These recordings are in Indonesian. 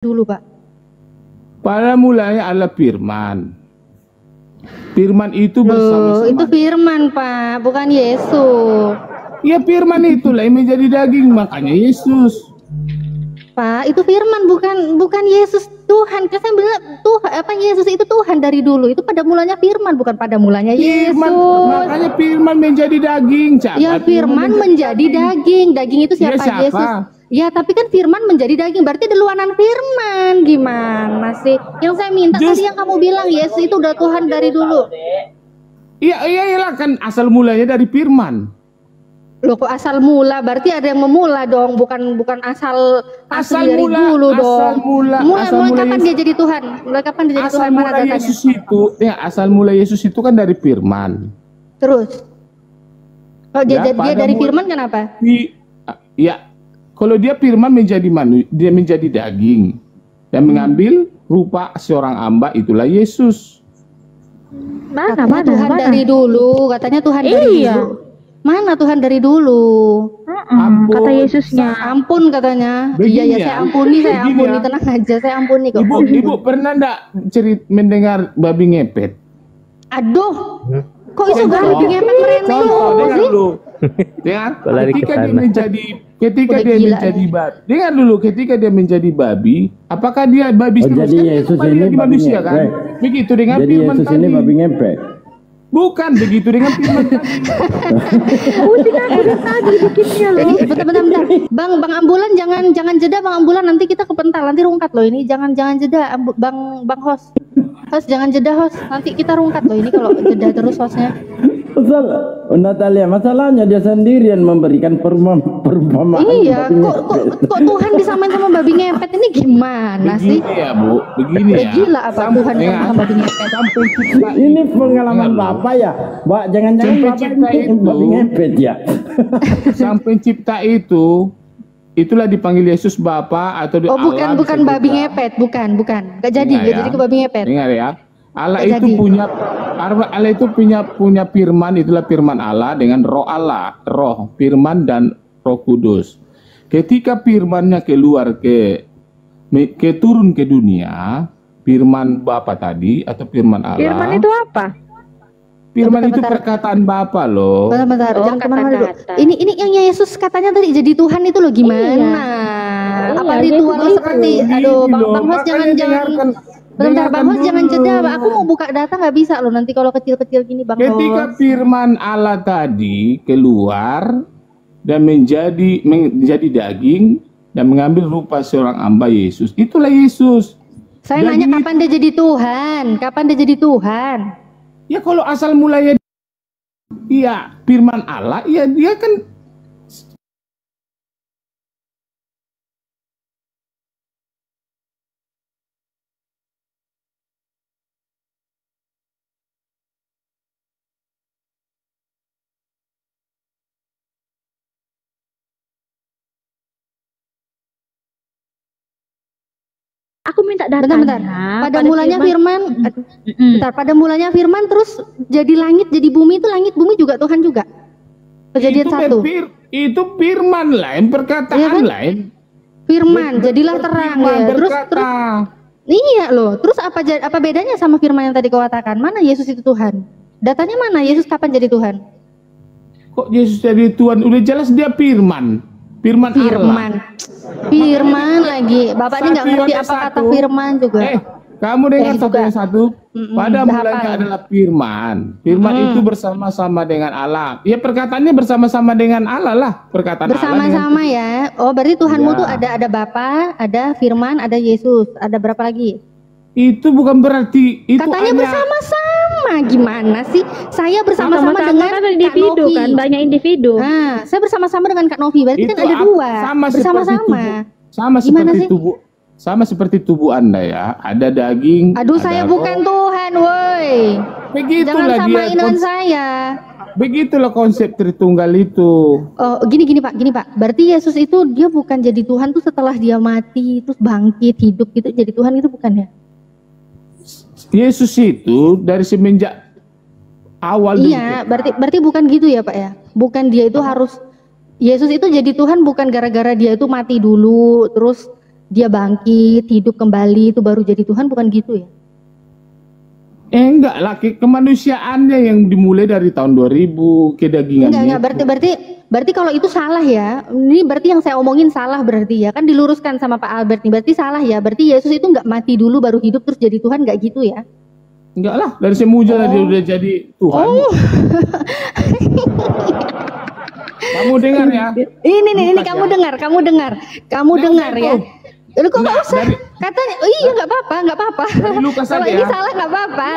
dulu, Pak? Pada mulanya Allah firman. Firman itu bersama-sama. Itu firman, Pak, bukan Yesus. Ya firman itulah yang menjadi daging, makanya Yesus. Pak, itu firman, bukan Yesus Tuhan. Kan saya bilang Yesus itu Tuhan dari dulu. Itu pada mulanya firman, bukan pada mulanya Yesus. Makanya firman menjadi daging, Cak. Ya, firman menjadi daging. Daging itu siapa? Ya, Yesus. Ya, tapi kan firman menjadi daging, berarti ada luanan firman. Gimana sih? Yang saya minta tadi yang kamu bilang Yesus itu udah Tuhan dari dulu. Iyalah kan asal mulanya dari firman. Loh, kok asal mula? Berarti ada yang memula dong, bukan asal dari mula, dulu dong. Mulai kapan dia jadi Tuhan? Mulai kapan dia jadi Tuhan? Mana datanya? Yesus itu, asal mula Yesus itu kan dari firman. Terus? Kalau dia dari firman kenapa? Kalau dia firman dia menjadi daging dan mengambil rupa seorang hamba, itulah Yesus. Mana dari dulu? Katanya Tuhan dari dulu. Mana Tuhan dari dulu? Kata Yesusnya. Ampun katanya. Iya, saya ampuni, tenang aja, saya ampuni kok. Ibu pernah enggak mendengar babi ngepet? Aduh, kok iso babi ngepet mereneng dulu? Ketika dia menjadi babi. Dengar dulu, ketika dia menjadi babi, apakah dia babi terus? Jadi Yesus ini manusia kan? Begitu dengan jadi Yesus ini babi ngepet. Bukan begitu dengan firman tadi. Tadi bikinnya loh. Bentar. Bang ambulan jangan jeda Bang ambulan, nanti kita kepental, nanti rungkat loh ini. Jangan jeda Bang host. Host jangan jeda host. Nanti kita rungkat loh ini kalau jeda terus hostnya. Natalia, masalahnya dia sendirian memberikan perumpamaan. Iya, kok Tuhan disamain sama babi ngepet ini gimana sih? Begini ya, Bu. Begini ya. Gila apa Tuhan sama babi ngepet? Ini pengalaman Bapak ya, Mbak. Jangan-jangan Bapak ini babi ngepet ya. Sang pencipta itulah dipanggil Yesus Bapa atau Allah. Bukan babi ngepet, bukan. Gak jadi ke babi ngepet. Dengar ya. Allah itu punya firman, itulah firman Allah dengan roh Allah, roh, firman dan Roh Kudus. Ketika firmannya turun ke dunia, firman Bapa tadi atau firman Allah. Firman itu apa? Firman itu perkataan Bapa loh. Bentar, jangan kemana-mana dulu. Ini yang Yesus katanya tadi jadi Tuhan itu loh, gimana? Apa ritual seperti, Bang Hos jangan. Bentar Bang Hos jangan jeda, aku mau buka data nggak bisa loh nanti kalau kecil-kecil gini Bang Hos. Ketika firman Allah tadi keluar dan menjadi daging dan mengambil rupa seorang hamba Yesus, itulah Yesus. Saya nanya kapan dia jadi Tuhan? Ya kalau asal mulanya firman Allah, dia kan. Aku minta datanya. Bentar. Pada mulanya firman terus jadi langit, jadi bumi, itu langit bumi juga Tuhan juga. Kejadian 1. Itu firman lain, perkataan lain. Firman, jadilah terang ya. Terus iya loh. Terus apa bedanya sama firman yang tadi kau katakan? Mana Yesus itu Tuhan? Datanya mana? Yesus kapan jadi Tuhan? Kok Yesus jadi Tuhan? Udah jelas dia firman. Firman lagi. Bapak ini nggak ngerti apa kata firman juga. Kamu dengar satu. Pada mulanya adalah firman. Firman itu bersama-sama dengan Allah. Ya perkataannya bersama-sama dengan Allah lah. Perkataan bersama-sama ya. Oh berarti Tuhanmu tuh ada Bapa, ada firman, ada Yesus. Ada berapa lagi? Itu bukan berarti itu katanya bersama-sama. Gimana sih? Saya bersama-sama dengan Kak Novi. Kan banyak individu. Nah, saya bersama-sama dengan Kak Novi. Berarti itu kan ada dua. Sama seperti tubuh Anda ya. Ada daging. Aduh, saya bukan Tuhan, woi. Jangan samain dengan saya. Begitulah konsep Tritunggal itu. Oh, gini Pak. Berarti Yesus itu dia bukan jadi Tuhan tuh setelah dia mati terus bangkit hidup gitu jadi Tuhan itu bukan ya? Yesus itu dari semenjak awal. Iya, berarti bukan gitu ya Pak ya? Bukan dia itu harus Yesus itu jadi Tuhan bukan gara-gara dia itu mati dulu terus dia bangkit, hidup kembali itu baru jadi Tuhan, bukan gitu ya? Enggak lah, kemanusiaannya yang dimulai dari tahun 2000 kedagingan. Enggak, berarti kalau itu salah ya. Ini berarti yang saya omongin salah berarti ya. Kan diluruskan sama Pak Albert nih. Berarti salah ya. Berarti Yesus itu enggak mati dulu baru hidup terus jadi Tuhan, enggak gitu ya? Enggak lah, dari semuja dia udah jadi Tuhan. Kamu dengar ya? Ini kamu dengar ya. Lu kok nggak usah? Katanya, oh iya nggak apa-apa. Kalau ini salah nggak apa-apa.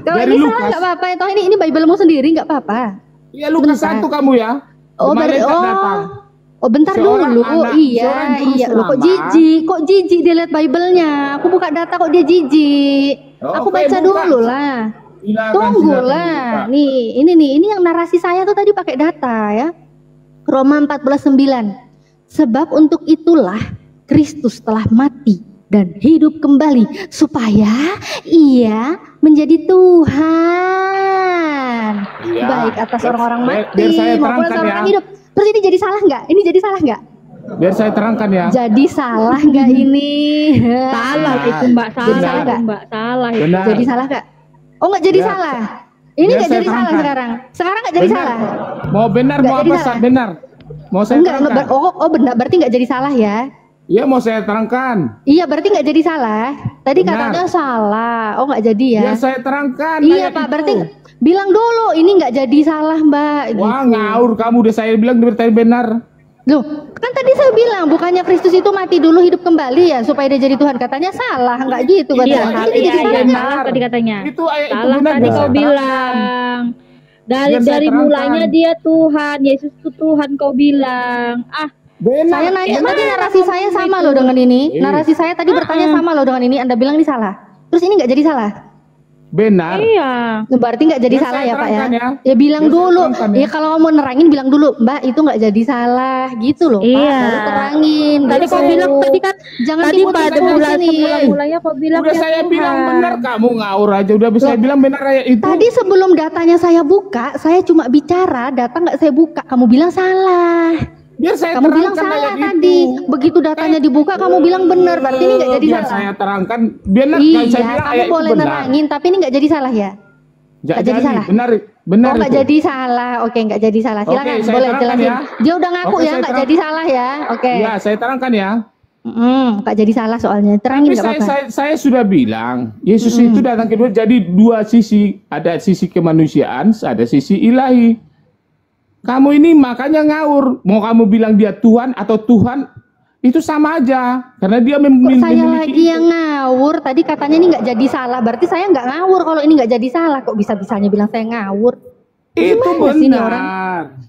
Kalau ini salah nggak apa-apa. Toh ini Bible-mu sendiri nggak apa-apa. Iya, Lukas 1 kamu ya. Oh bentar dulu. Iya. Lo kok jijik dia lihat Bible-nya. Aku buka data kok dia jijik. Aku baca dulu lah. Tunggulah. Nih, ini yang narasi saya tuh tadi pakai data ya. Roma 14:9. Sebab untuk itulah Kristus telah mati dan hidup kembali supaya ia menjadi Tuhan. Ya, baik atas orang-orang mati maupun orang hidup. Terus ini jadi salah nggak? Biar saya terangkan ya. Jadi salah nggak ini? Salah itu Mbak, salah. Benar. Jadi salah nggak? Oh nggak jadi salah. Ini nggak jadi salah sekarang. Sekarang nggak jadi salah. Mau benar mau apa? Benar. Mau saya terangkan. Benar. Berarti nggak jadi salah ya? Iya, mau saya terangkan. Iya, berarti nggak jadi salah. Tadi katanya salah. Oh, nggak jadi ya? Ya, saya terangkan. Iya, Pak. Berarti bilang dulu ini nggak jadi salah, Mbak. Wah, gitu. Ngawur kamu udah saya bilang berarti benar. Loh, kan tadi saya bilang bukannya Kristus itu mati dulu hidup kembali ya supaya dia jadi Tuhan. Katanya salah, nggak gitu katanya. Iya, salah tadi katanya. Itu ayat salah itu benar. Tadi kau bilang. Dari mulanya dia Tuhan, Yesus itu Tuhan kau bilang. Benar. Saya nanya tadi narasi saya sama loh dengan ini. Narasi saya tadi bertanya sama loh dengan ini. Anda bilang ini salah. Terus ini nggak jadi salah? Benar. Iya. Berarti nggak jadi salah ya Pak ya? Ya bilang dulu. Ya kalau mau nerangin bilang dulu, Mbak itu nggak jadi salah gitu loh. Pak. Baru terangin. Tadi kau bilang tadi kan jangan tadi pada mulanya kau bilang udah saya bilang benar, kamu ngawur aja. Udah bisa bilang benar kayak itu. Tadi sebelum datanya saya buka, saya cuma bicara, data nggak saya buka. Kamu bilang salah. Biar saya kamu bilang salah tadi. Begitu datanya dibuka kamu bilang benar. Berarti ini nggak jadi biar salah. Saya terangkan. Biar iya, saya bilang kamu boleh nerangin, tapi ini nggak jadi salah ya? Nggak jadi salah. Benar. Oh nggak jadi salah. Oke, nggak jadi salah. Silakan boleh jelasin. Ya. Dia udah ngaku ya nggak jadi salah ya. Oke. Ya saya terangkan ya. Nggak jadi salah soalnya. Terangin nggak apa-apa. Saya sudah bilang Yesus itu datang kedua jadi dua sisi. Ada sisi kemanusiaan, ada sisi ilahi. Kamu ini makanya ngawur. Mau kamu bilang dia Tuhan atau Tuhan itu sama aja. Karena dia memiliki. Saya lagi yang ngawur. Tadi katanya ini nggak jadi salah. Berarti saya nggak ngawur kalau ini nggak jadi salah. Kok bisa-bisanya bilang saya ngawur? Itu benar.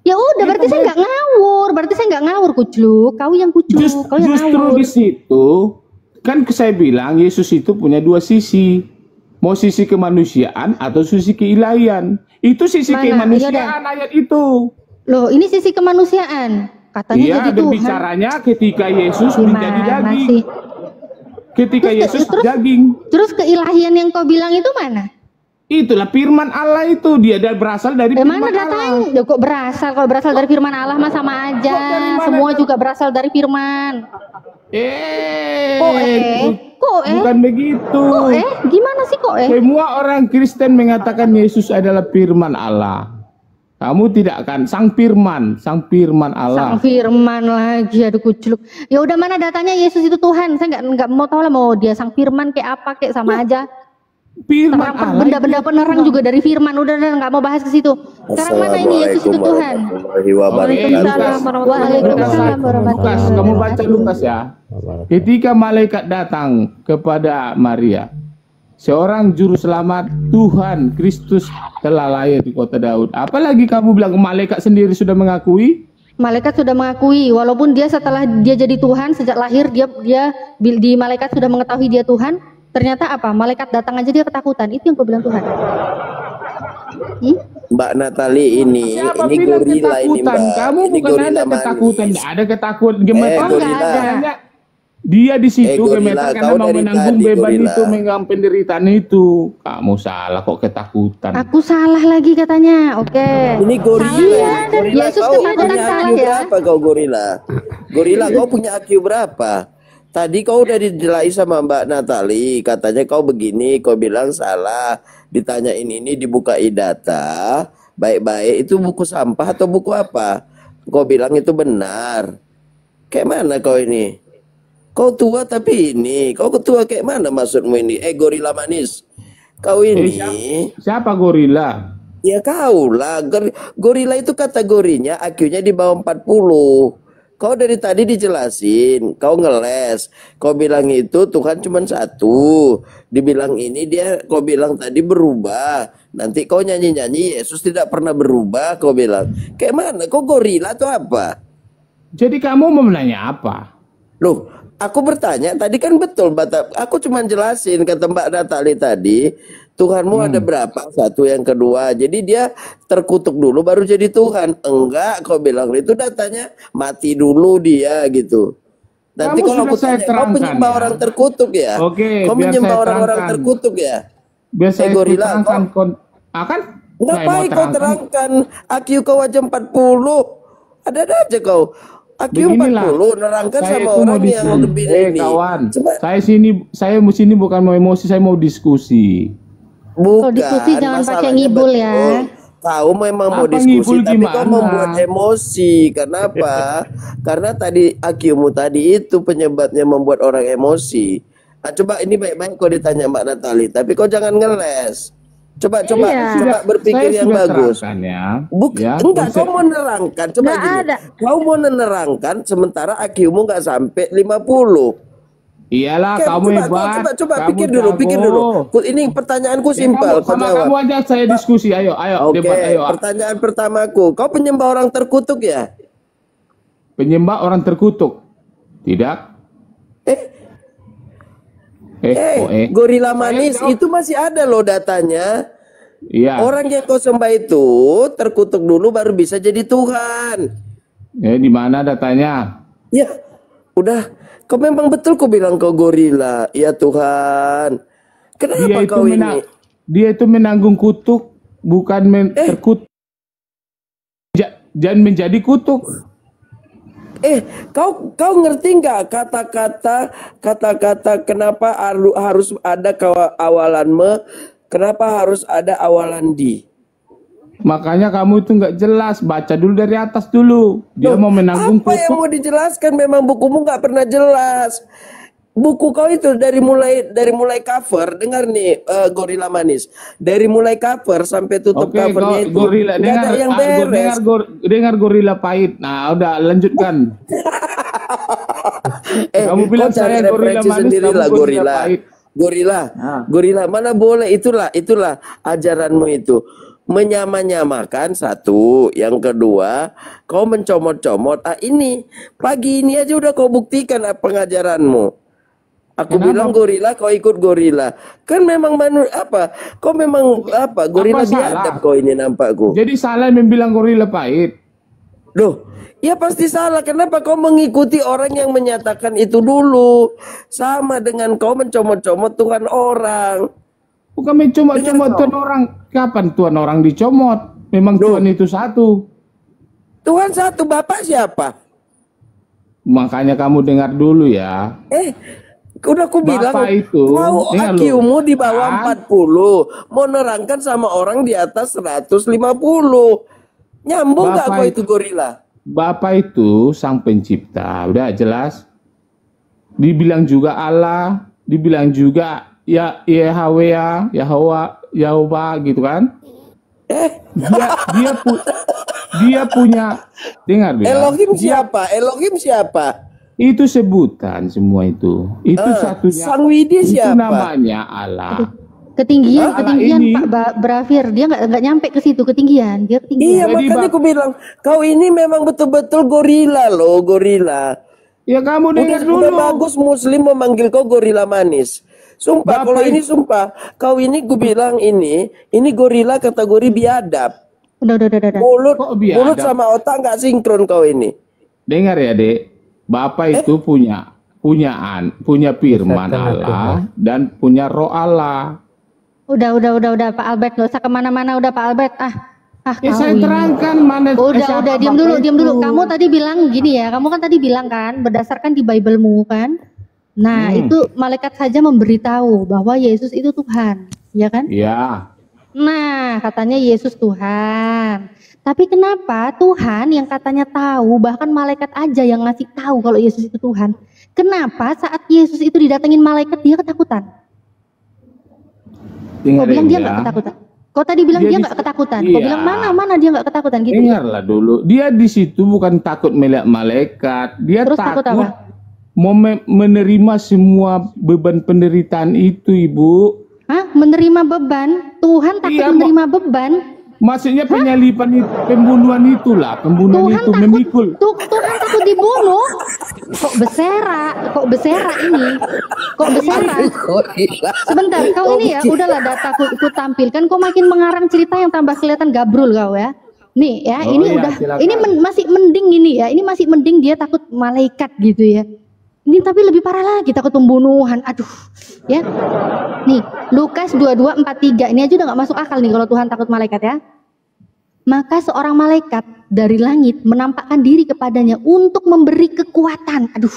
Ya udah, berarti saya nggak ngawur. Berarti saya nggak ngawur, kucluk. Kau yang kucluk. Kau yang justru di situ kan saya bilang Yesus itu punya dua sisi. Mau sisi kemanusiaan atau sisi keilahian. Itu sisi kemanusiaan ayat itu. Loh, ini sisi kemanusiaan. Katanya iya, jadi Tuhan. Bicaranya ketika Yesus menjadi daging. Sih? Ketika Yesus daging. Terus keilahian yang kau bilang itu mana? Itulah firman Allah itu. Dia berasal dari firman mana datanya? Allah. Kok berasal? Kalau berasal dari firman Allah mah sama aja. Semua juga berasal dari firman. Bukan begitu. Gimana sih kok? Semua orang Kristen mengatakan Yesus adalah firman Allah. Kamu tidak akan sang firman Allah. Sang firman lagi, aduh kucluk. Ya udah, mana datanya Yesus itu Tuhan? Saya nggak mau tahu lah mau dia sang firman kayak apa kayak sama aja. Firman Allah. Benda-benda penerang juga dari firman. Udah nggak mau bahas ke situ. Sekarang mana ini Yesus itu Tuhan? Waalaikumsalam warahmatullahi Lukas, kamu baca Lukas ya. Ketika malaikat datang kepada Maria, seorang juru selamat Tuhan Kristus telah lahir di kota Daud. Apalagi kamu bilang malaikat sendiri sudah mengakui? Malaikat sudah mengakui, walaupun dia setelah dia jadi Tuhan sejak lahir dia di malaikat sudah mengetahui dia Tuhan. Ternyata apa? Malaikat datang aja dia ketakutan. Itu yang kau bilang Tuhan. Mbak Natali ini gorila ini Mbak. Kamu ini bukan ada ketakutan, tidak ada ketakutan. Gemetar. Dia di situ gemetar karena mau menanggung beban itu, menanggung penderitaan itu. Kamu salah kok ketakutan. Aku salah lagi katanya. Oke. Ini gorila. Yesus ketakutan salah ya. Berapa kau gorila? Gorila kau punya IQ berapa? Tadi kau udah dijelai sama Mbak Natali, katanya kau begini, kau bilang salah. Ditanyain ini dibukai data, baik-baik itu buku sampah atau buku apa? Kau bilang itu benar. Kayak mana kau ini? Kau tua tapi ini, kau ketua kayak mana maksudmu ini? Gorila manis. Kau ini siapa gorila? ya kau lah. Gorila itu kategorinya IQ-nya di bawah 40. Kau dari tadi dijelasin, kau ngeles. Kau bilang itu Tuhan cuma satu. Dibilang ini dia, kau bilang tadi berubah. Nanti kau nyanyi-nyanyi Yesus tidak pernah berubah, kau bilang. Kayak mana? Kau gorila atau apa? Jadi kamu mau menanya apa? Loh, aku bertanya, tadi kan betul, aku cuma jelasin, kata Mbak Natali tadi, Tuhanmu ada berapa? Satu, yang kedua. Jadi dia terkutuk dulu baru jadi Tuhan. Enggak, kau bilang itu datanya mati dulu dia gitu. Nanti kalau aku tanya, kau penyembah orang terkutuk ya? Oke, kau menyembah orang-orang terkutuk ya? Biar saya gorila, terangkan. Akan? Ngapain kau terangkan? IQ kau aja 40. Ada-ada aja kau. IQ 40 nerangkan sama orang yang lebih ini. Kawan, saya sini bukan mau emosi, saya mau diskusi. Bukan, diskusi jangan pakai ngibul ya. Kau memang mau diskusi tapi kau membuat emosi. Kenapa? Karena tadi IQ-mu tadi itu penyebabnya membuat orang emosi. Nah, coba ini baik-baik kau ditanya Mbak Natali, tapi kau jangan ngeles. Coba berpikir yang bagus. Ya. Enggak, kau mau menerangkan. Coba gini. Kau mau menerangkan sementara IQ-mu nggak sampai 50. Iyalah, kamu hebat. Coba pikir dulu. Ini pertanyaanku simpel. Kamu aja saya diskusi. Ayo, debat. Ayo. Pertanyaan pertamaku, kau penyembah orang terkutuk ya? Penyembah orang terkutuk? Tidak. Gorila manis itu masih ada loh datanya. Iya. Orang yang kau sembah itu terkutuk dulu baru bisa jadi Tuhan. Di mana datanya? Ya, udah. Kau memang betul kau bilang kau gorila. Ya Tuhan. Kenapa kau ini? Dia itu menanggung kutuk, bukan terkutuk. Jangan menjadi kutuk. Kau ngerti nggak kata-kata kenapa harus ada awalan kenapa harus ada awalan di? Makanya kamu itu nggak jelas, baca dulu dari atas dulu. Dia mau menanggung apa yang mau dijelaskan? Memang bukumu nggak pernah jelas. Buku kau itu dari mulai cover, dengar nih Gorila Manis. Dari mulai cover sampai tutup covernya itu gorila, nggak ada yang beres. Dengar Gorila Pahit. Nah, udah lanjutkan. Kamu bilang saya Gorila Manis, kamu Gorila Pahit. Gorila mana boleh, itulah ajaranmu itu. Menyamakan satu, yang kedua kau mencomot-comot. Ini pagi ini aja udah kau buktikan pengajaranmu. Aku bilang gorila, kau ikut gorila. Kan memang kau memang gorila biadab kau ini nampakku. Jadi salah membilang Gorila Pahit. Loh, ya pasti salah. Kenapa kau mengikuti orang yang menyatakan itu dulu? Sama dengan kau mencomot-comot Tuhan orang. Bukan mencomot-comot Tuhan orang. Kapan Tuhan orang dicomot? Memang Tuhan itu satu. Tuhan satu, Bapak siapa? Makanya kamu dengar dulu ya. Udah aku bilang, kau IQ-mu di bawah 40, mau nerangkan sama orang di atas 150. Nyambung nggak kau itu gorila? Bapak itu sang pencipta, udah jelas. Dibilang juga Allah, dibilang juga ya Yahweh gitu kan? Dia punya, dengar ya. Elohim siapa? Itu sebutan semua itu. Itu satunya. Sang Widi siapa? Itu namanya Allah. Ketinggian Pak Brafir, dia nggak nyampe ke situ ketinggian, dia ketinggian. Iya, makanya aku bilang kau ini memang betul-betul gorila loh, gorila. Ya kamu dengar dulu. Udah bagus Muslim memanggil kau Gorila Manis. Sumpah, kalau ini sumpah, kau ini gue bilang ini gorila kategori biadab. Udah. Mulut sama otak nggak sinkron kau ini. Dengar ya, Dek. Bapak itu punya firman Allah dan punya roh Allah. Udah Pak Albert, nggak usah kemana-mana, udah Pak Albert. Saya terangkan mana. Udah diam dulu. Kamu tadi bilang gini ya, kamu kan tadi bilang kan berdasarkan di Bible-mu kan. Nah, itu malaikat saja memberitahu bahwa Yesus itu Tuhan, ya kan? Ya. Nah, katanya Yesus Tuhan. Tapi kenapa Tuhan yang katanya tahu, bahkan malaikat aja yang ngasih tahu kalau Yesus itu Tuhan. Kenapa saat Yesus itu didatengin malaikat dia ketakutan? Kau bilang dia nggak ketakutan? Kau tadi bilang dia nggak ketakutan. Kau bilang mana dia nggak ketakutan gitu. Dengarlah dulu, dia di situ bukan takut melihat malaikat, dia Terus takut apa? mau menerima semua beban penderitaan itu, Ibu. Hah? Menerima beban? Tuhan takut Iya, menerima beban? Maksudnya penyalipan itu, pembunuhan itulah, pembunuhan Tuhan itu memikul. Tuhan takut dibunuh. Kok bersera ini? Kok bersera? Sebentar, kau ini ya, udahlah data ku tampilkan. Kau makin mengarang cerita yang tambah kelihatan gabrul kau ya. Nih ya, ini iya, udah, silakan. ini masih mending ini ya. Ini masih mending dia takut malaikat gitu ya. Ini tapi lebih parah lagi takut pembunuhan. Aduh, ya. Nih, Lukas 22:43. Ini aja udah nggak masuk akal nih kalau Tuhan takut malaikat ya. Maka seorang malaikat dari langit menampakkan diri kepadanya untuk memberi kekuatan. Aduh,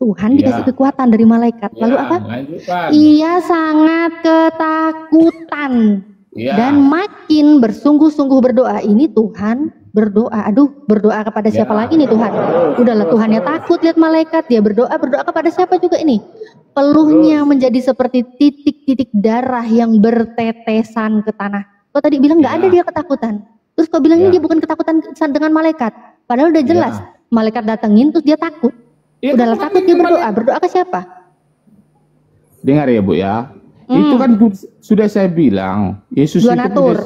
Tuhan dikasih kekuatan dari malaikat. Lalu apa? Lanjutkan. Ia sangat ketakutan dan makin bersungguh-sungguh berdoa. Ini Tuhan berdoa. Aduh, berdoa kepada siapa lagi nih Tuhan? Udahlah, Tuhannya takut lihat malaikat. Dia berdoa kepada siapa juga ini? Peluhnya menjadi seperti titik-titik darah yang bertetesan ke tanah. Kau tadi bilang nggak ada dia ketakutan. Terus kau bilang ini dia bukan ketakutan dengan malaikat. Padahal udah jelas malaikat datengin terus dia takut. Udahlah takut dia berdoa ke siapa? Dengar ya Bu ya. Itu kan sudah saya bilang, Yesus itu punya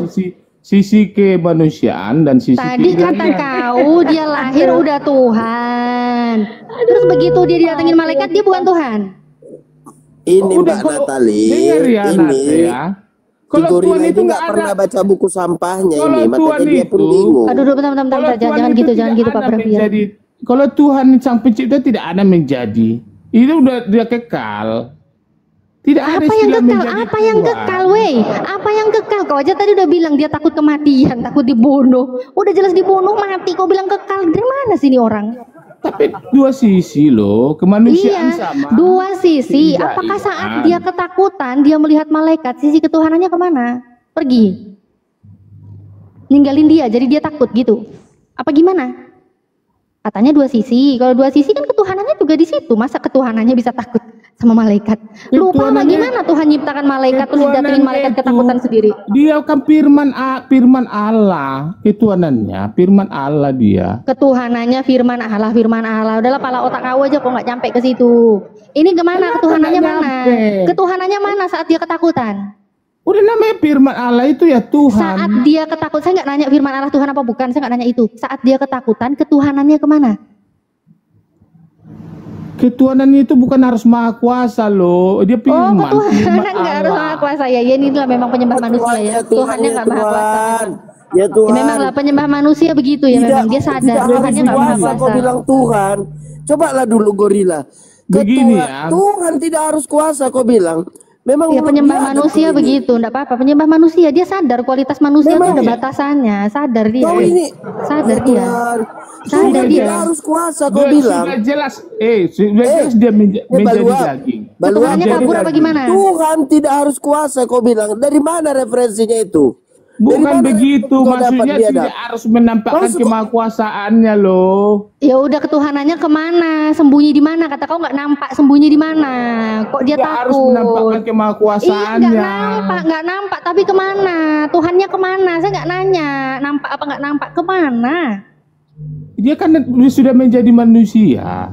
sisi kemanusiaan dan sisi tadi kata kau dia lahir udah Tuhan. Terus begitu dia didatengin malaikat dia bukan Tuhan. Ini Mbak Natali, ini kalau Tuhan itu nggak pernah baca buku sampahnya ini, makanya dia pun bingung. Aduh, bentar, jangan gitu Pak Praviar. Kalau Tuhan sang pencipta tidak ada menjadi, itu udah dia kekal. Tidak ada Apa yang kekal, weh? Apa yang kekal? Kau aja tadi udah bilang dia takut kematian, takut dibunuh. Udah jelas dibunuh, mati. Kau bilang kekal. Dari mana sih ini orang? Tapi dua sisi loh, kemanusiaan sama. Dua sisi. Apakah saat dia ketakutan, dia melihat malaikat, sisi ketuhanannya kemana? Pergi. Ninggalin dia, jadi dia takut gitu. Apa gimana? Katanya dua sisi. Kalau dua sisi kan ketuhanannya juga di situ. Masa ketuhanannya bisa takut sama malaikat? Lupa gimana Tuhan nyiptakan malaikat terus didatengin malaikat ketakutan sendiri? Dia kan firman Allah, ketuhanannya firman Allah dia. Ketuhanannya firman Allah. Udahlah pala otak kau aja kok nggak sampai ke situ. Ini gimana ketuhanannya mana? Ketuhanannya mana saat dia ketakutan? Udah namanya firman Allah itu ya Tuhan. Saat dia ketakutan, saya nggak nanya firman Allah Tuhan apa bukan, saya nggak nanya itu. Saat dia ketakutan, ketuhanannya kemana? Ketuhanannya itu bukan harus maha kuasa loh, dia firman. Oh, ketuhanan nggak harus maha kuasa ya. Ya inilah memang penyembah manusia ya. Tuhannya nggak maha kuasa. Ya Tuhan. Ya, memanglah penyembah manusia begitu ya. Memang dia sadar Tuhannya nggak maha kuasa. Kau bilang Tuhan, cobalah dulu gorila. Begini ya. Tuhan tidak harus kuasa, kau bilang. Memang ya penyembah manusia begitu, enggak apa-apa. Penyembah manusia dia sadar kualitas manusia itu ada batasannya, sadar dia. Sadar dia. Sadar dia. Harus kuasa kau bilang. Sudah jelas, jelas dia menjadi daging. Tuhannya kabur apa gimana? Tuhan tidak harus kuasa kau bilang. Dari mana referensinya itu? Bukan begitu, maksudnya tidak harus menampakkan kemahakuasaannya loh. Ya udah ketuhanannya kemana? Sembunyi di mana? Kata kau nggak nampak sembunyi di mana? Kok dia takut? Harus menampakkan kemahakuasaannya. Iya nggak nampak. Tapi kemana? Tuhannya kemana? Saya nggak nanya. Nampak apa nggak nampak? Kemana? Dia kan sudah menjadi manusia.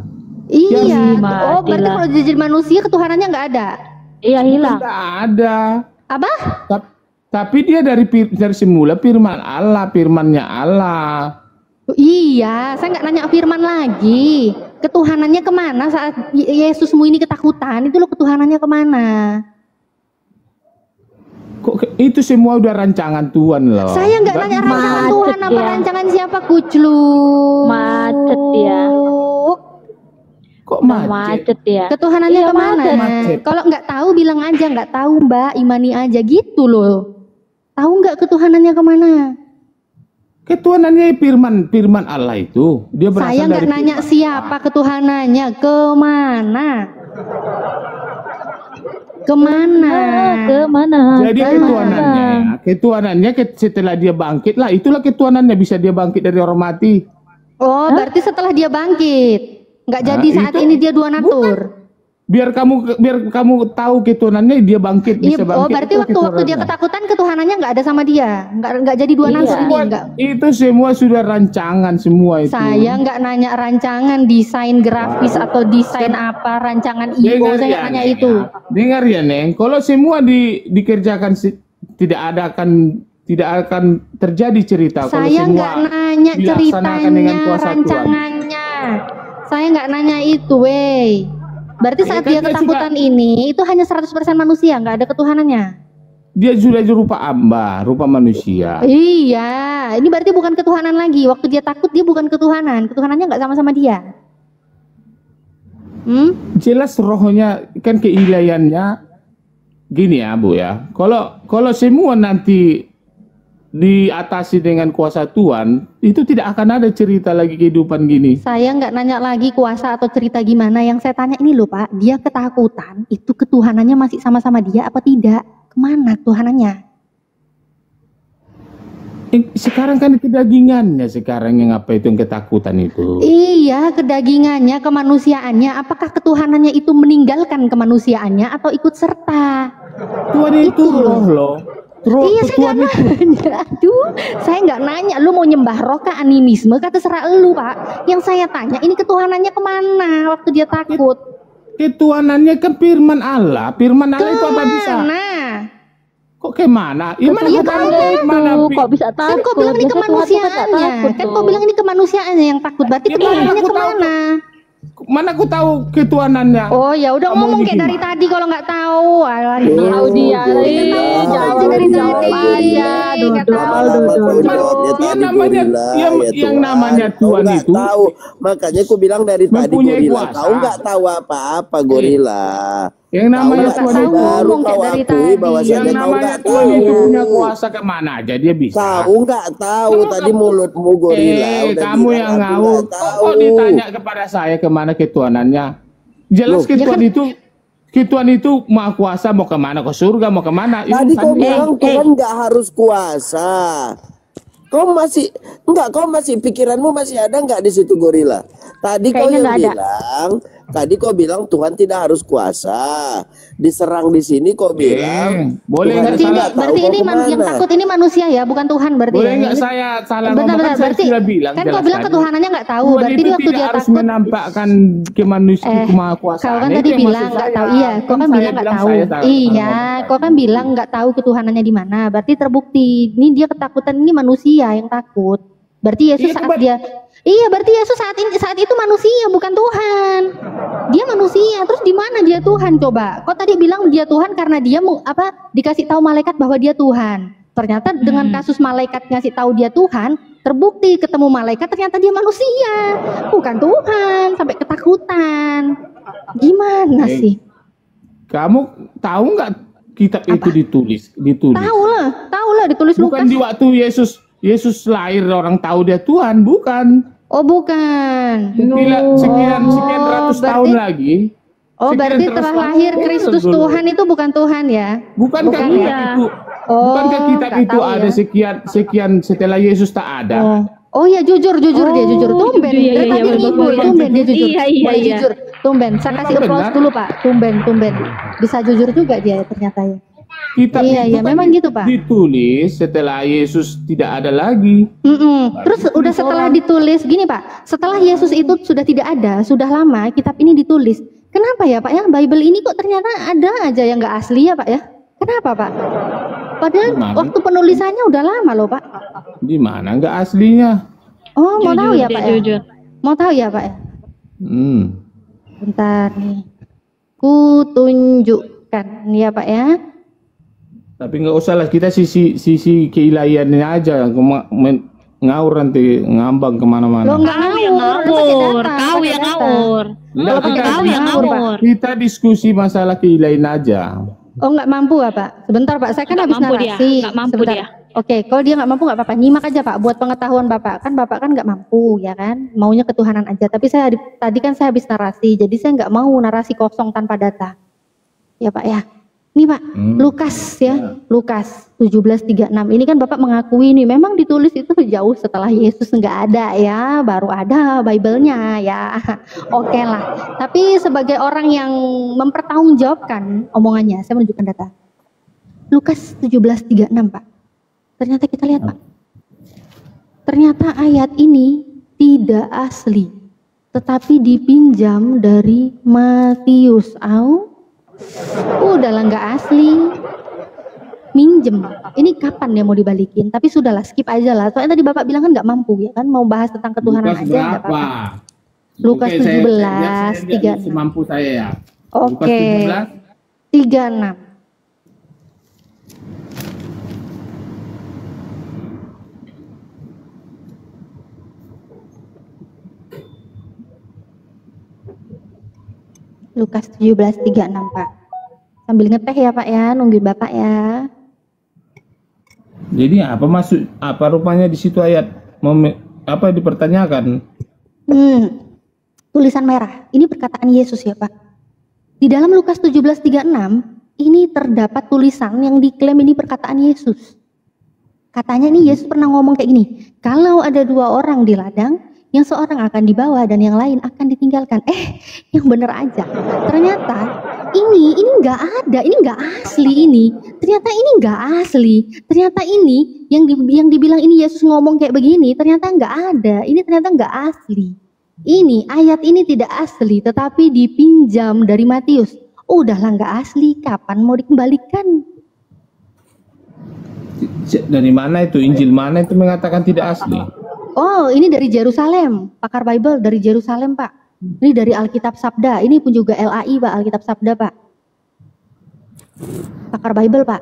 Iya. Oh berarti kalau jadi manusia ketuhanannya nggak ada? Iya hilang. Nggak ada. Apa? Tapi dia dari semula firman Allah, firmannya Allah. Iya, saya nggak nanya firman lagi. Ketuhanannya kemana saat Yesusmu ini ketakutan? Itu loh ketuhanannya kemana? Kok itu semua udah rancangan Tuhan loh. Saya nggak nanya rancangan Tuhan apa rancangan siapa kuclu. Macet ya. Kok macet ya? Ketuhanannya kemana? Kalau nggak tahu bilang aja nggak tahu Mbak, imani aja gitu loh. Tahu nggak ketuhanannya kemana? Ketuhanannya firman Allah itu. Dia berasal saya nggak nanya siapa ketuhanannya, kemana? Kemana? Kemana? Jadi ketuhanannya setelah dia bangkit lah, itulah ketuhanannya, bisa dia bangkit dari orang mati. Oh, berarti setelah dia bangkit. Nggak jadi saat ini dia dua natur. Biar kamu tahu ketuhanannya, dia bangkit, bisa bangkit. Oh, berarti waktu dia ketakutan ketuhanannya nggak ada sama dia, nggak jadi dua natur ini, nggak. Itu semua sudah rancangan semua itu. Saya nggak nanya rancangan desain grafis atau desain apa rancangan IO, saya nggak nanya itu. Dengar ya Neng, kalau semua dikerjakan tidak akan terjadi cerita. Saya nggak nanya ceritanya, rancangannya. Saya nggak nanya itu, wey. Berarti saat dia ketakutan ini itu hanya 100% manusia, nggak ada ketuhanannya. Dia sudah rupa amba, rupa manusia. Iya, ini berarti bukan ketuhanan lagi. Waktu dia takut dia bukan ketuhanan, ketuhanannya nggak sama-sama dia. Jelas rohnya kan keilahiannya gini ya Bu ya. Kalau semua nanti diatasi dengan kuasa Tuhan, itu tidak akan ada cerita lagi kehidupan gini. Saya nggak nanya lagi kuasa atau cerita gimana. Yang saya tanya ini loh Pak, dia ketakutan, itu ketuhanannya masih sama-sama dia apa tidak? Kemana ketuhanannya? Sekarang kan kedagingannya sekarang yang apa itu yang ketakutan itu. Iya, kedagingannya, kemanusiaannya. Apakah ketuhanannya itu meninggalkan kemanusiaannya atau ikut serta? Tuhan itu loh. Iya, saya nggak nanya. Aduh, saya nggak nanya. Lu mau nyembah roh kah, animisme kah, terserah lu Pak. Yang saya tanya ini ketuhanannya kemana waktu dia takut? Ketuhanannya kan firman Allah. Firman Allah itu apa bisa? Kok kemana? Kok bisa takut? Kan kau bilang ini kemanusiaannya. Kan kau bilang ini kemanusiaannya yang takut. Berarti ketuhanannya kemana? Mana aku tahu ketuhanannya? Oh ya udah ngomong kayak dari tadi kalau nggak tahu. Tahu dia. Aja dari tadi. Yang namanya Tuhan itu. Tahu. Makanya aku bilang dari tadi gorila. Kau nggak tahu apa-apa gorila. Yang namanya Tuhan itu baru kau akui bahwasanya kau nggak tahu. Tuhan itu punya kuasa kemana aja dia bisa. Kau nggak tahu tadi mulutmu gorila. Kamu yang ngawur. Kok ditanya kepada saya kemana ketuhanannya? Jelas Tuhan itu maha kuasa, mau kemana, ke surga, mau kemana. Tadi kau bilang Tuhan nggak harus kuasa. Kau masih pikiranmu masih ada nggak di situ gorila? Tadi kau yang bilang. Tadi kau bilang Tuhan tidak harus kuasa. Diserang di sini kau bilang. Boleh nggak? Berarti ini yang takut ini manusia ya, bukan Tuhan berarti. Boleh nggak saya salah ngomong? Kan saya sudah bilang. Kan kau bilang ketuhanannya nggak tahu. Berarti waktu dia harus takut menampakkan kemanusiaan kemahakuasaan. Kau kan tadi bilang nggak tahu. Iya, kau kan bilang nggak tahu. Iya, kau kan bilang nggak tahu ketuhanannya di mana. Berarti terbukti. Ini dia ketakutan, ini manusia yang takut. Berarti Yesus saat dia berarti Yesus saat itu manusia bukan Tuhan. Dia manusia. Terus di mana dia Tuhan coba? Kau tadi bilang dia Tuhan karena dia dikasih tahu malaikat bahwa dia Tuhan. Ternyata dengan kasus malaikat ngasih tahu dia Tuhan, terbukti ketemu malaikat ternyata dia manusia, bukan Tuhan, sampai ketakutan. Gimana sih? Kamu tahu nggak kitab itu ditulis? Tahu lah ditulis bukan Lukas. Di waktu Yesus lahir orang tahu dia Tuhan, bukan. Oh bukan. Sekian ratus tahun lagi. Oh berarti telah lahir Kristus Tuhan itu bukan Tuhan ya? Bukankah kitab itu ada sekian setelah Yesus tak ada? Oh ya jujur dia jujur. Tumben. Dari tadi ngibul, tumben dia jujur. Boleh jujur. Tumben. Saya kasih applause dulu Pak. Tumben. Bisa jujur juga dia ternyata ya. Kitab itu memang gitu Pak. Ditulis setelah Yesus tidak ada lagi. Terus udah setelah ditulis gini Pak, setelah Yesus itu sudah tidak ada, sudah lama kitab ini ditulis. Kenapa ya Pak ya? Bible ini kok ternyata ada aja yang nggak asli ya Pak ya? Kenapa Pak? Padahal waktu penulisannya udah lama loh Pak. Di mana nggak aslinya? Oh mau tahu ya Pak ya? Mau tahu ya Pak ya? Bentar nih, ku tunjukkan ya Pak ya. Tapi nggak usah lah, kita sisi keilahiannya aja, ngawur nanti ngambang kemana-mana. Lo kau yang ngawur. Kita diskusi masalah keilahian aja. Oh nggak mampu ya Pak? Sebentar Pak, saya kan habis narasi. Nggak mampu dia. Oke, kalau dia nggak mampu nggak apa-apa, nyimak aja Pak, buat pengetahuan Bapak. Kan Bapak kan nggak mampu, ya kan? Maunya ketuhanan aja. Tapi tadi kan saya habis narasi, jadi saya nggak mau narasi kosong tanpa data. Ya Pak ya. Ini Pak, Lukas ya, Lukas 17:36. Ini kan Bapak mengakui nih, memang ditulis itu jauh setelah Yesus nggak ada ya, baru ada Bible-nya ya. Oke lah. Tapi sebagai orang yang mempertanggungjawabkan omongannya, saya menunjukkan data. Lukas 17:36 Pak. Ternyata kita lihat Pak, ternyata ayat ini tidak asli, tetapi dipinjam dari Matius. Udahlah nggak asli, minjem. Ini kapan dia mau dibalikin? Tapi sudahlah, skip aja lah. Soalnya tadi Bapak bilang kan nggak mampu ya kan, mau bahas tentang ketuhanan Lukas aja nggak berapa? apa-apa. Lukas 17:36. Semampu saya ya. Oke. 36. Lukas 17:36 Pak. Sambil ngeteh ya Pak ya, nungguin Bapak ya. Jadi apa rupanya di situ ayat apa dipertanyakan? Tulisan merah. Ini perkataan Yesus ya Pak. Di dalam Lukas 17:36 ini terdapat tulisan yang diklaim ini perkataan Yesus. Katanya nih Yesus pernah ngomong kayak gini, kalau ada 2 orang di ladang, yang seorang akan dibawa dan yang lain akan ditinggalkan. Yang bener aja. Ternyata ini nggak ada, ini nggak asli ini. Ternyata ini nggak asli. Ternyata ini yang dibilang ini Yesus ngomong kayak begini, ternyata nggak ada. Ini ternyata nggak asli. Ini ayat ini tidak asli, tetapi dipinjam dari Matius. Udahlah nggak asli, kapan mau dikembalikan? Dari mana itu? Injil mana itu mengatakan tidak asli? Oh, ini dari Yerusalem, pakar Bible dari Yerusalem Pak. Ini dari Alkitab Sabda, ini pun juga LAI Pak, Alkitab Sabda Pak. Pakar Bible Pak.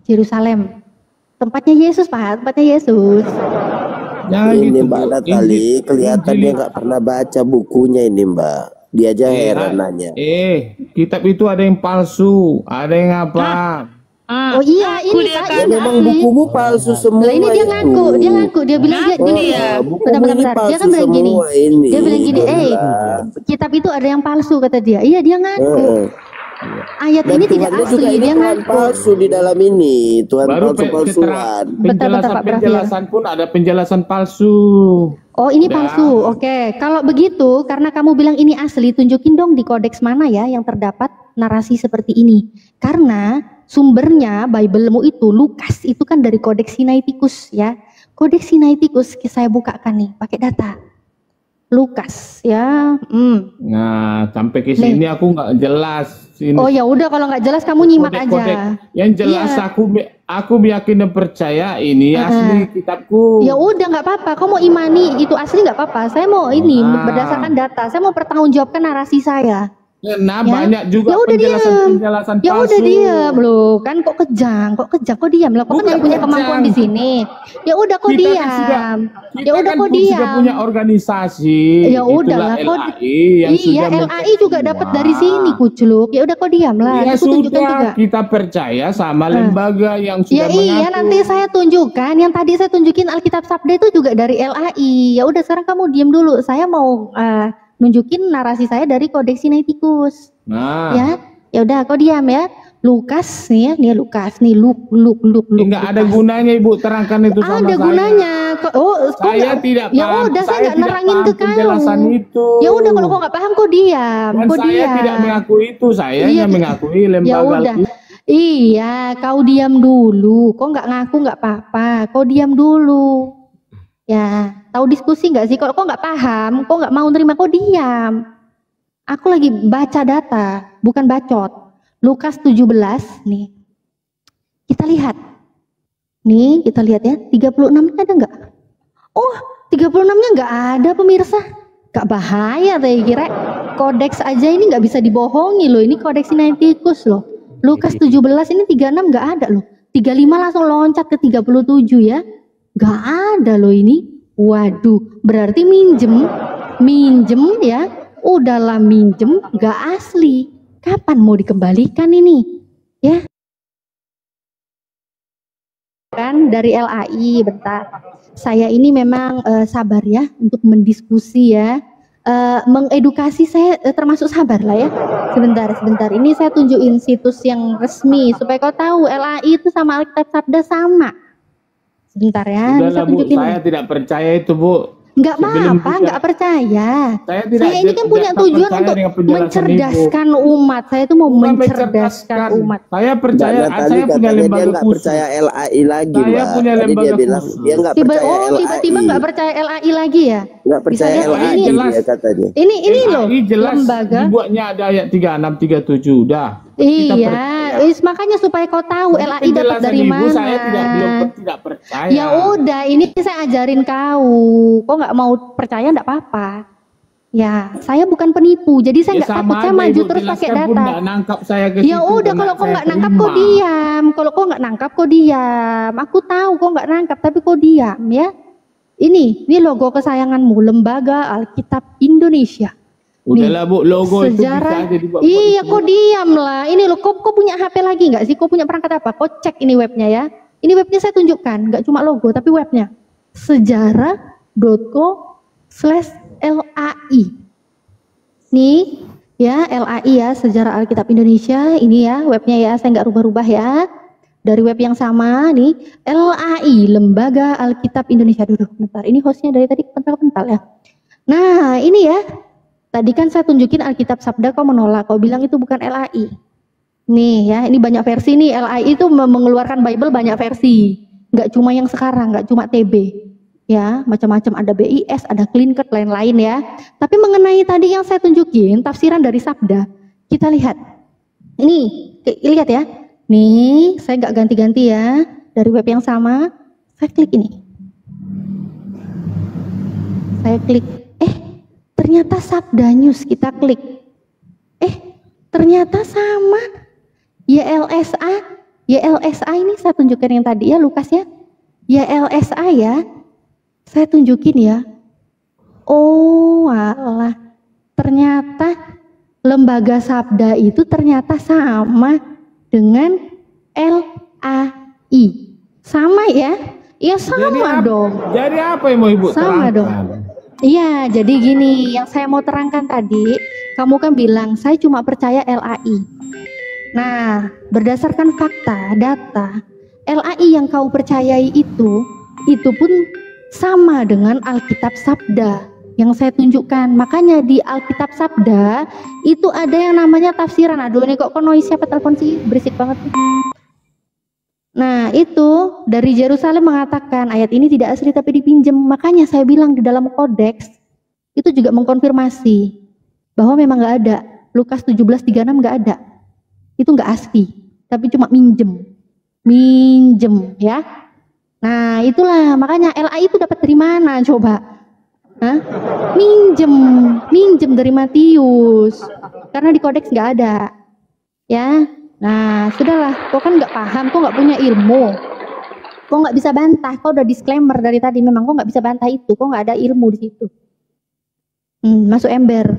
Yerusalem. Tempatnya Yesus Pak, tempatnya Yesus. Jangan ini gitu, Mbak Natali, kelihatan dia nggak pernah baca bukunya ini Mbak. Dia aja heran nanya. Kitab itu ada yang palsu, ada yang apa? Oh iya, ini Pak, Ya, memang bukumu palsu semua. Lah ini dia ngaku, dia bilang benar-benar. Dia kan bilang gini. Dia bilang gini, kitab itu ada yang palsu kata dia. Iya, dia ngaku. Ayat ini tidak asli, dia ngaku. Palsu di dalam ini, Tuhan palsu-palsuan. Penjelasan pun ada penjelasan palsu. Oh ini palsu, oke. Kalau begitu, karena kamu bilang ini asli, tunjukin dong di kodeks mana ya yang terdapat narasi seperti ini. Karena sumbernya Bible-mu itu, Lukas itu kan dari kodeks Sinaiticus ya. Kodeks Sinaiticus saya bukakan nih, pakai data. Lukas ya. Nah, sampai ke sini aku nggak jelas. Ini. Oh ya udah, kalau nggak jelas kamu nyimak aja. Yang jelas aku yakin dan percaya ini asli kitabku. Ya udah nggak apa-apa. Kau mau imani itu asli nggak apa-apa. Saya mau ini berdasarkan data. Saya mau pertanggungjawabkan narasi saya. Nah, banyak juga penjelasan palsu. Ya udah diam loh, kan kok kejang, kok diam lah, kok kan nggak punya kemampuan di sini. Ya udah kok diam. Ya udah kok diam. Sudah punya organisasi. Ya udahlah kok. Iya, LAI juga dapat dari sini kucluk. Ya udah kok diam lah. Ya sudah, kita percaya sama lembaga yang sudah mengaku. Iya, nanti saya tunjukkan. Yang tadi saya tunjukin Alkitab Sabda itu juga dari LAI. Ya udah sekarang kamu diam dulu. Saya mau nunjukin narasi saya dari kodeks Sinaiticus. Ya udah kau diam ya. Lukas nih ya, nih Lukas nih Enggak ada gunanya Ibu terangkan itu sama saya. Ada gunanya. Saya tidak paham. Ya udah saya nggak nerangin ke kamu. Itu. Ya udah kalau kau nggak paham kau diam. Dan saya tidak mengakui itu, saya hanya mengakui lembaga. Ya udah. Iya, kau diam dulu. Kau nggak ngaku nggak apa-apa. Kau diam dulu. Ya, tahu diskusi nggak sih? Kalau kau nggak paham, kau nggak mau terima, kau diam. Aku lagi baca data, bukan bacot. Lukas 17 nih. Kita lihat. Nih, kita lihat ya. 36-nya ada nggak? Oh, 36-nya nggak ada pemirsa. Gak bahaya tadi kira. Kodeks aja ini nggak bisa dibohongi loh. Ini kodeks Sinaiticus loh. Lukas 17 ini 36 nggak ada loh. 35 langsung loncat ke 37 ya. Gak ada loh ini. Waduh, berarti minjem ya. Udahlah minjem, gak asli. Kapan mau dikembalikan ini? Ya. kan dari LAI. Bentar, saya ini memang sabar ya untuk mendiskusi ya, mengedukasi. Saya termasuk sabar lah ya. Sebentar, ini saya tunjukin situs yang resmi supaya kau tahu LAI itu sama Alkitab Sabda sama. Sebentar ya, Udahlah, Bu, saya tidak percaya itu, Bu. Nggak apa-apa, nggak percaya. Saya ini kan punya tujuan untuk mencerdaskan umat. Saya itu mau mencerdaskan umat. Saya percaya, saya punya lembaga khusus. Percaya LAI lagi, saya punya lembaga khusus. Dia nggak percaya LAI. Tiba-tiba nggak percaya LAI lagi ya? Nggak percaya LAI jelas katanya. Ini loh, jelas lembaga. Dibuatnya ada ayat 36, 37 udah. Iya, makanya supaya kau tahu LAI dapat dari mana. Saya tidak percaya. Ya udah, ini saya ajarin kau. Kau nggak mau percaya nggak apa-apa. Ya, saya bukan penipu, jadi saya nggak takut. Saya maju terus pakai data. Ya udah, kalau kau nggak nangkap kau diam. Kalau kau nggak nangkap kau diam. Aku tahu kau nggak nangkap, tapi kau diam ya. Ini logo kesayanganmu, Lembaga Alkitab Indonesia. Udahlah, Bu, logo sejarah, itu bisa dibuat. Iya, kok diam lah. Ini loh, kok punya HP lagi nggak sih? Kok punya perangkat apa? Kok cek ini webnya ya. Ini webnya saya tunjukkan, nggak cuma logo, tapi webnya sejarah.co/LAI. Nih, ya LAI ya, Sejarah Alkitab Indonesia. Ini ya webnya ya, saya nggak rubah-rubah ya. Dari web yang sama nih, LAI, Lembaga Alkitab Indonesia. Duduk, bentar. Ini hostnya dari tadi kental-kental ya. Nah, ini ya. Tadi kan saya tunjukin Alkitab Sabda, kau menolak, kau bilang itu bukan LAI. Nih ya, ini banyak versi nih. LAI itu mengeluarkan Bible banyak versi, nggak cuma yang sekarang, nggak cuma TB, ya macam-macam, ada BIS, ada Clean Cut, lain-lain ya. Tapi mengenai tadi yang saya tunjukin tafsiran dari Sabda, kita lihat. Ini lihat ya. Nih, saya nggak ganti-ganti ya, dari web yang sama. Saya klik ini. Saya klik. Ternyata Sabda News, kita klik. Ternyata sama. YLSA ini saya tunjukkan yang tadi ya, Lukas ya. YLSA ya. Saya tunjukin ya. Oh, alah. Ternyata Lembaga Sabda itu ternyata sama dengan LAI. Sama ya? Ya sama dong. Jadi apa yang mau Ibu sama terangkan? Dong. Iya, jadi gini, yang saya mau terangkan tadi, kamu kan bilang, saya cuma percaya LAI. Nah, berdasarkan fakta, data, LAI yang kau percayai itu pun sama dengan Alkitab Sabda yang saya tunjukkan. Makanya di Alkitab Sabda, itu ada yang namanya tafsiran. Aduh, ini kok noise siapa telepon sih? Berisik banget. Nah, itu dari Yerusalem mengatakan ayat ini tidak asli tapi dipinjam. Makanya saya bilang di dalam kodeks itu juga mengkonfirmasi bahwa memang nggak ada. Lukas 17:36 nggak ada. Itu nggak asli, tapi cuma minjem ya. Nah, itulah makanya LAI itu dapat dari mana coba? Hah? Minjem dari Matius. Karena di kodeks nggak ada. Ya. Nah, sudahlah, kau kan nggak paham, kau nggak punya ilmu, kau nggak bisa bantah, kau udah disclaimer dari tadi, memang kau nggak bisa bantah itu, kau nggak ada ilmu di situ. Masuk ember.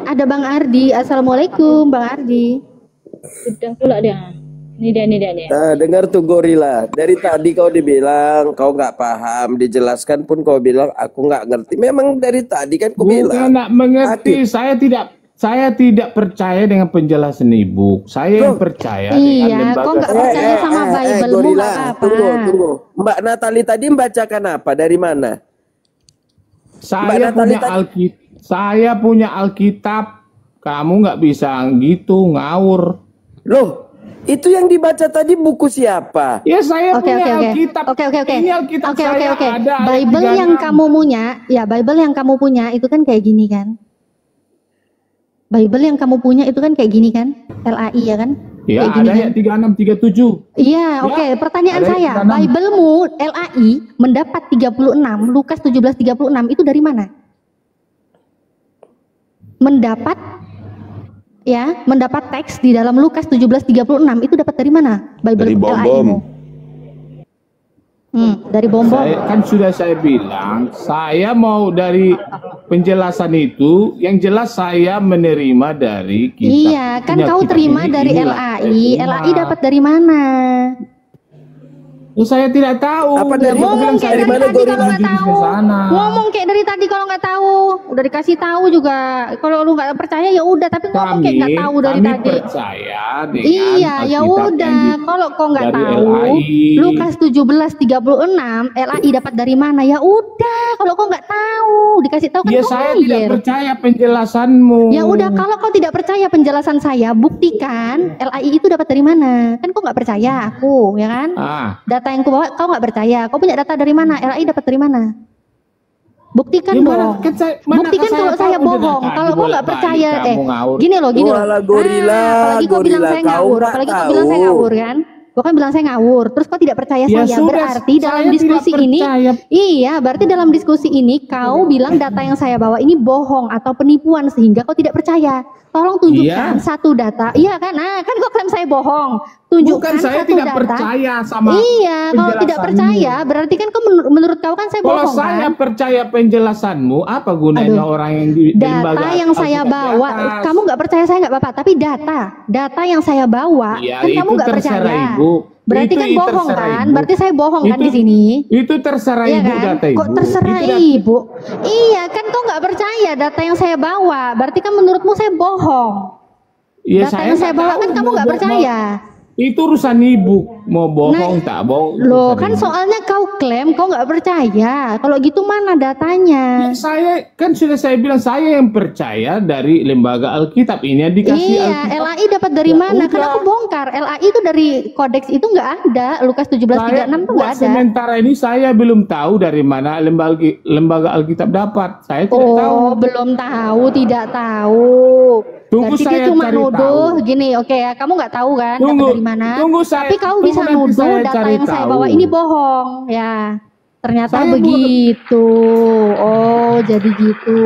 Ada Bang Ardi, assalamualaikum Bang Ardi. Sudah pula dia. Ini dia. Nah, dengar tuh Gorila. Dari tadi kau dibilang kau nggak paham, dijelaskan pun kau bilang aku nggak ngerti. Memang dari tadi kan kau bilang. Nggak mengerti. Saya tidak percaya dengan penjelasan Ibu. Saya yang percaya. Iya, kau nggak percaya sama Bible-mu Gorila, nggak apa-apa. Tunggu. Mbak Natali tadi membacakan apa? Dari mana? Saya punya Alkitab. Kamu nggak bisa gitu ngawur. Loh, itu yang dibaca tadi buku siapa? Ya saya punya Alkitab. Oke. Ini Alkitab saya ada. Bible yang kamu punya, ya Bible yang kamu punya itu kan kayak gini kan? Bible yang kamu punya itu kan kayak gini kan? LAI ya kan? Iya, ada ayat 36, 37. Iya, oke. Pertanyaan saya, Bible-mu LAI mendapat 36, Lukas 17:36 itu dari mana? Mendapat teks di dalam Lukas 17:36 itu dapat dari mana? Bible dari bom-bom. Dari bom-bom. Kan sudah saya bilang, saya mau dari penjelasan itu yang jelas saya menerima dari kitab. Iya, kan punya kau kitab terima ini, dari inilah LAI. saya LAI terima. dapat dari mana? Oh, saya tidak tahu. Apa dari- Dia bilang Ngomong saya kayak dari mana tadi gorila kalau nggak jurus tahu. ke sana. Ngomong kayak dari tadi kalau nggak tahu. Udah dikasih tahu juga. Kalau lu nggak percaya ya udah. Tapi ngomong kayak nggak tahu dari kami tadi. percaya dengan Iya, ya Alkitab udah. yang di- Kalau kau nggak dari tahu, LAI. Lukas 17:36, LAI dapat dari mana? Ya udah. Kalau kau nggak tahu, dikasih tahu kan Ya kau saya tidak ngeyel. percaya penjelasanmu. Ya udah, kalau kau tidak percaya penjelasan saya, buktikan LAI itu dapat dari mana? Kan kau nggak percaya aku, ya kan? Ah, Data yang kau bawa kau nggak percaya. Kau punya data dari mana? LAI dapat dari mana? Buktikan ya dong. mana- kan saya- manakah Buktikan kalau saya tahu bohong. dengan Kalau tadi kau nggak bolak-balik percaya, kamu ngawur. gini loh. Walah, gorila, apalagi kau bilang gorila, saya kau ngawur. nggak Apalagi kau bilang saya tahu. ngawur kan? Kau kan bilang saya ngawur. Terus kau tidak percaya Ya saya. sudah, Berarti dalam saya diskusi tidak ini, percaya. iya, berarti dalam diskusi ini kau bilang data yang saya bawa ini bohong atau penipuan sehingga kau tidak percaya. Tolong tunjukkan Iya. satu data. Iya kan? Nah, kan kau klaim saya bohong. Tunjukkan Bukan, saya satu tidak data. percaya sama Iya, kalau tidak penjelasanmu. percaya berarti kan kau menurut kau kan saya Kalau bohong saya kan? percaya penjelasanmu, apa gunanya Aduh. orang yang di Data lembaga yang saya Alkitab di bawa, atas? kamu nggak percaya saya nggak apa-apa, tapi data yang saya bawa Ya, kan kamu itu nggak terserah percaya. Ibu. Berarti Itu kan bohong terserah kan? Ibu. Berarti saya bohong kan Itu- di sini. Itu terserah Iya ibu kan? data ibu. Kok terserah Itu ibu? Iya kan kau nggak percaya data yang saya bawa, berarti kan menurutmu saya bohong. Ya, Data yang saya nggak bawa tahu kan kamu mau nggak bohong. percaya. Itu urusan ibu, mau bohong Nah, tak bohong. Loh urusan kan ibu. soalnya kau klaim kau nggak percaya. Kalau gitu mana datanya? Ya, saya kan sudah saya bilang saya yang percaya dari lembaga Alkitab ini yang dikasih Iya, Alkitab. LAI dapat dari Ya mana? Kan udah. aku bongkar. LAI itu dari kodeks itu nggak ada. Lukas 17:36 tuh nggak buat ada. sementara ini saya belum tahu dari mana lembaga Alkitab dapat. Saya tidak tahu. Oh, belum tahu, tidak tahu. Tunggu Berarti dia saya cuma cari nuduh tahu. gini, oke ya. Kamu nggak tahu kan Tunggu, dapat dari mana? tunggu saya- Tapi kau tunggu bisa nanti nuduh saya data cari yang saya tahu. bawa ini bohong, ya. Ternyata Saya begitu. Oh, jadi gitu.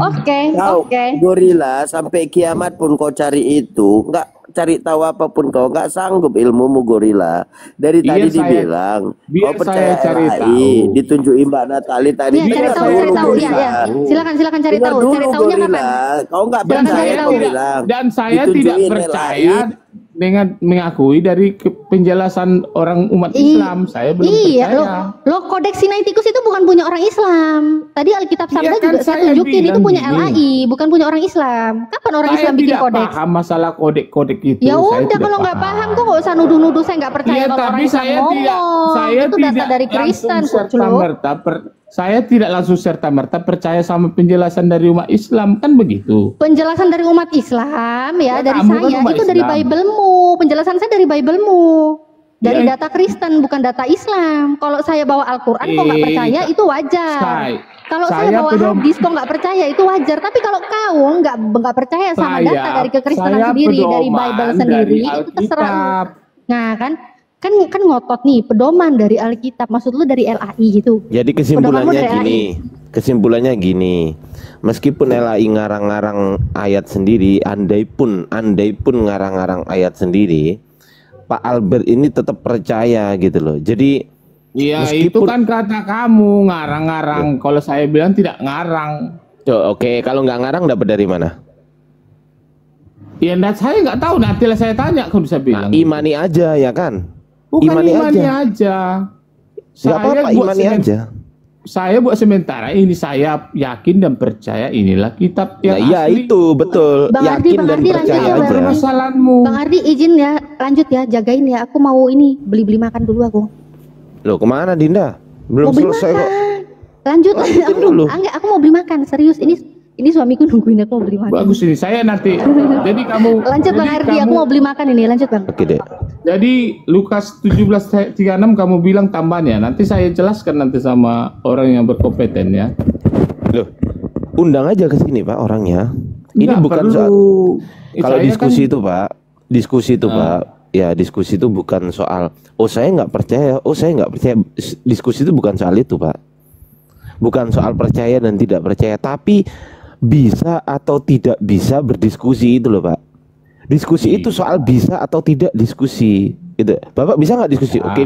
Oke, Kau oke. gorila sampai kiamat pun kau cari itu, nggak cari tahu apapun kau nggak sanggup ilmumu gorila. Dari Biar tadi saya- dibilang biar kau percaya saya cari LAI, tahu. ditunjukin Mbak Natali tadi. Iya, cari Dengar tahu, dulu, cari tahu. Iya, gorila. iya. Silakan cari Dengar tahu. dulu, Cari tahunya gorila. kapan? Kau nggak Silakan percaya cari tahu. kau bilang. Dan saya tidak Ditunjukin percaya LAI. dengan mengakui dari penjelasan orang umat I- Islam. Saya belum iya, percaya. lo kodeks Sinaiticus itu bukan punya orang Islam. Tadi Alkitab Sabda Iya, kan juga saya saya tunjukin itu bilang punya gini. LAI, bukan punya orang Islam. Kapan orang Saya Islam bikin tidak kodeks? paham masalah kodek-kodek itu. Ya Saya udah, tidak kalau nggak paham kok nggak usah nuduh-nuduh saya nggak percaya Iya, kalau orang tapi Islam saya ngomong. tidak, saya Itu tidak data dari Kristen, langsung serta Kuclu. merta saya tidak langsung serta merta percaya sama penjelasan dari umat Islam, kan begitu. Penjelasan dari umat Islam ya, Ya, dari kamu kan saya umat itu dari Islam. Bible-mu. Penjelasan saya dari Bible-mu. Dari Ya, data Kristen bukan data Islam. Kalau saya bawa Al-Qur'an kok nggak percaya itu wajar. Kalau saya bawa hadis kok nggak percaya itu wajar. Tapi kalau kau nggak percaya sama data dari kekristenan saya sendiri, dari pedoman Bible sendiri, dari itu terserah. Alkitab. Nah kan ngotot nih pedoman dari Alkitab. Maksud lu dari LAI gitu. Jadi Pedomanmu dari kesimpulannya gini, meskipun LAI ngarang-ngarang ayat sendiri, andai pun ngarang-ngarang ayat sendiri, Pak Albert ini tetap percaya gitu loh. Jadi Iya, itu meskipun- kan kata kamu ngarang-ngarang. Kalau saya bilang tidak ngarang. oke, kalau nggak ngarang dapat dari mana? Ya, saya nggak tahu. Nantilah saya tanya, aku bisa bilang. Imani aja ya kan? Bukan imani imani aja. aja. Nggak apa-apa, imani aja. Saya buat sementara ini saya yakin dan percaya inilah kitab Nah, yang iya asli. itu betul. Bang Ardi, Yakin Bang dan Ardi, percaya lanjut ya, aja. Bang. Permasalahanmu. Bang Ardi izin ya, lanjut ya, jagain ya. Aku mau ini beli makan dulu aku. Loh, kemana Dinda? Belum Mau beli selesai kok. makan. Lanjut. Lanjutin Aku dulu. aku mau beli makan. Serius ini suamiku nungguin aku mau beli makan. Bagus ini saya nanti. Jadi kamu Lanjut Bang jadi Ardi, aku mau beli makan ini. Lanjut Bang. Oke deh. Jadi Lukas 17:36 kamu bilang tambahannya. Nanti saya jelaskan nanti sama orang yang berkompeten ya. Loh, undang aja ke sini Pak orangnya. Ini Nggak bukan perlu. soal kalau Saya diskusi kan- itu Pak, diskusi itu Pak, ya diskusi itu bukan soal oh saya nggak percaya, oh saya nggak percaya. Diskusi itu bukan soal itu Pak, bukan soal percaya dan tidak percaya, tapi bisa atau tidak bisa berdiskusi itu loh Pak. Diskusi itu soal bisa atau tidak diskusi. Gitu. Bapak bisa nggak diskusi? Oke,